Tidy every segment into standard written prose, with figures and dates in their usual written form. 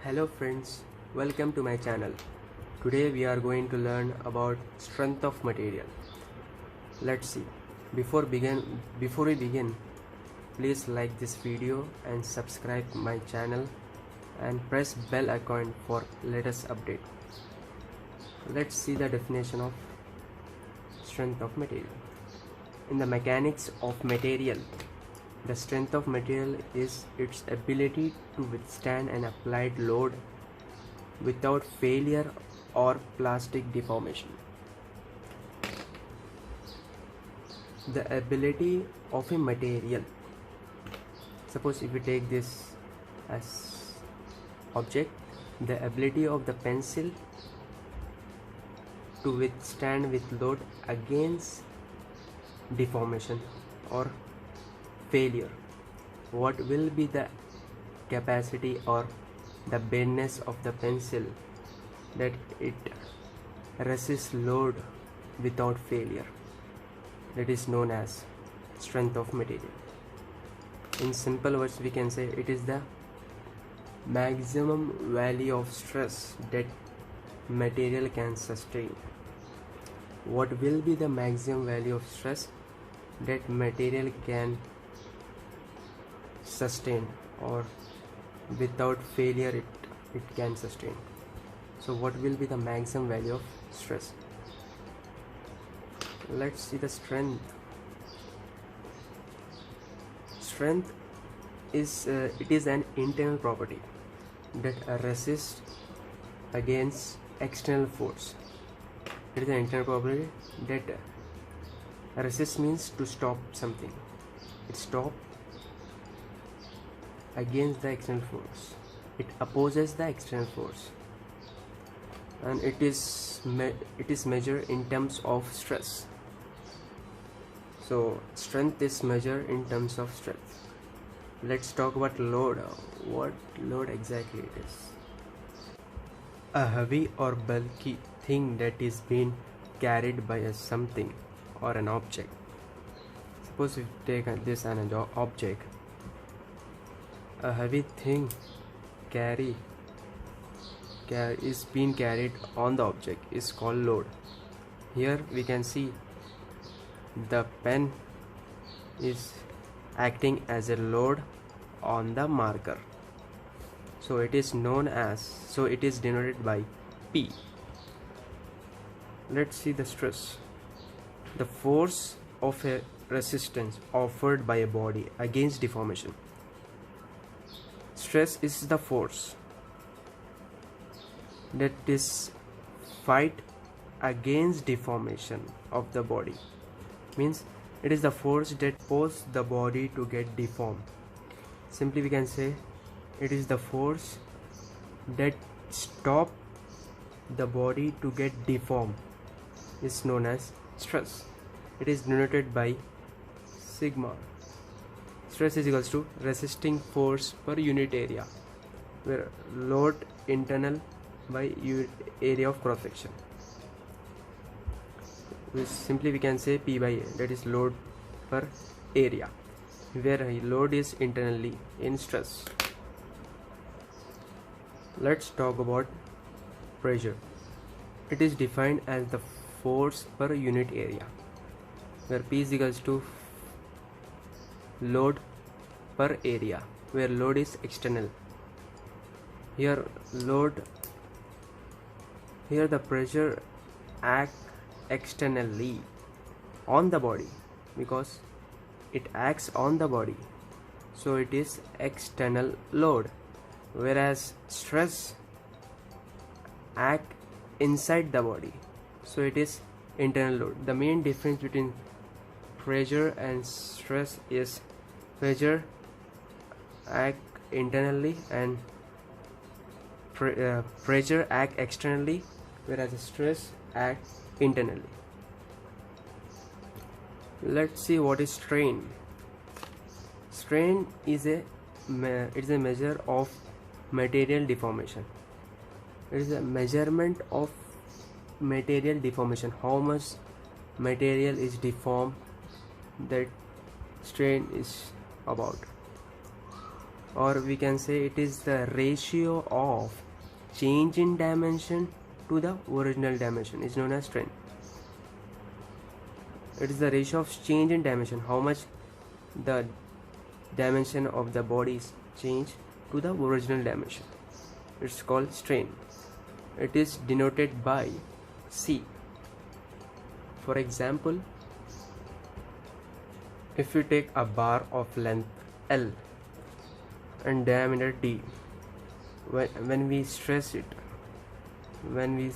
Hello friends, welcome to my channel. Today we are going to learn about strength of material. Let's see. Before we begin, please like this video and subscribe my channel and press bell icon for latest update. Let's see the definition of strength of material. In the mechanics of material, the strength of material is its ability to withstand an applied load without failure or plastic deformation. The ability of a material. Suppose if we take this as object, the ability of the pencil to withstand with load against deformation or failure. What will be the capacity or the bendness of the pencil that it resists load without failure? That is known as strength of material. In simple words, we can say it is the maximum value of stress that material can sustain. What will be the maximum value of stress that material can sustain, or without failure it can sustain? So what will be the maximum value of stress? Let's see the strength. Strength is it is an internal property that resists against external force. It is an internal property that resist means to stop something. It stops against the external force. It opposes the external force, and it is measured in terms of stress. So strength is measured in terms of strength. Let's talk about load. What load exactly it is? A heavy or bulky thing that is being carried by something or an object. Suppose we take this as an object. A heavy thing is being carried on the object is called load. Here we can see the pen is acting as a load on the marker, so it is denoted by P. Let's see the stress. The force of a resistance offered by a body against deformation. Stress is the force that is fight against deformation of the body. Means it is the force that forces the body to get deformed. Simply we can say it is the force that stop the body to get deformed is known as stress. It is denoted by sigma. Stress is equals to resisting force per unit area, where load internal by area of cross section. Simply we can say P by A, that is load per area, where load is internally in stress. Let's talk about pressure. It is defined as the force per unit area, where P is equals to load per area, where load is external. Here the pressure acts externally on the body because it acts on the body, so it is external load, whereas stress acts inside the body, so it is internal load. The main difference between pressure and stress is pressure act internally and pressure act externally, whereas stress act internally. Let's see what is strain. Strain is a measure of material deformation. It is a measurement of material deformation, how much material is deformed, that strain is about. or we can say it is the ratio of change in dimension to the original dimension is known as strain. It is the ratio of change in dimension, how much the dimension of the body is changed to the original dimension. It's called strain. It is denoted by C. For example, if you take a bar of length L and diameter D, when we stress it, when we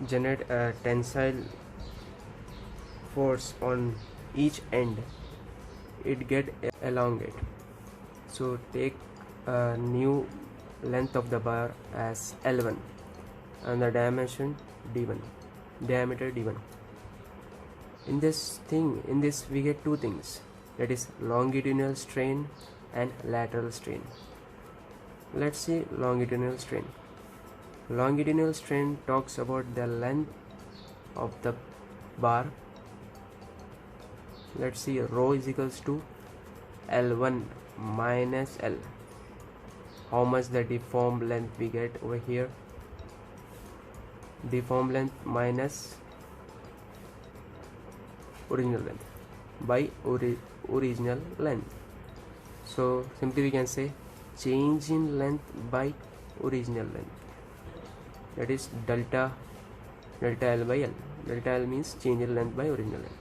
generate a tensile force on each end, it get elongate. So take a new length of the bar as L1 and the dimension D1, diameter D1. In this we get two things, that is longitudinal strain and lateral strain. Let's see longitudinal strain. Longitudinal strain talks about the length of the bar. Let's see, rho is equals to L1 minus L. How much the deformed length we get over here? Deformed length minus original length by original length. So simply we can say change in length by original length, that is delta L by L. Delta L means change in length by original length.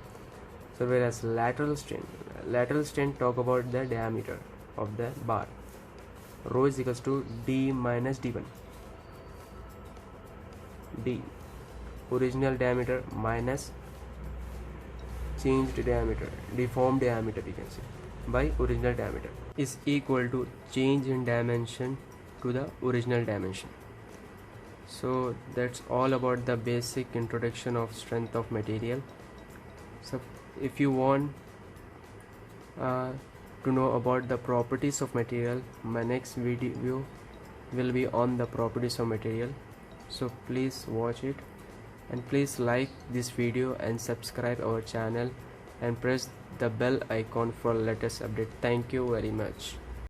So whereas lateral strain talk about the diameter of the bar. Rho is equals to D minus D1. D, original diameter minus changed diameter, deformed diameter we can say, by original diameter, is equal to change in dimension to the original dimension. So that's all about the basic introduction of strength of material. So if you want to know about the properties of material, my next video will be on the properties of material. So please watch it, and please like this video and subscribe our channel and press the bell icon for latest update. Thank you very much.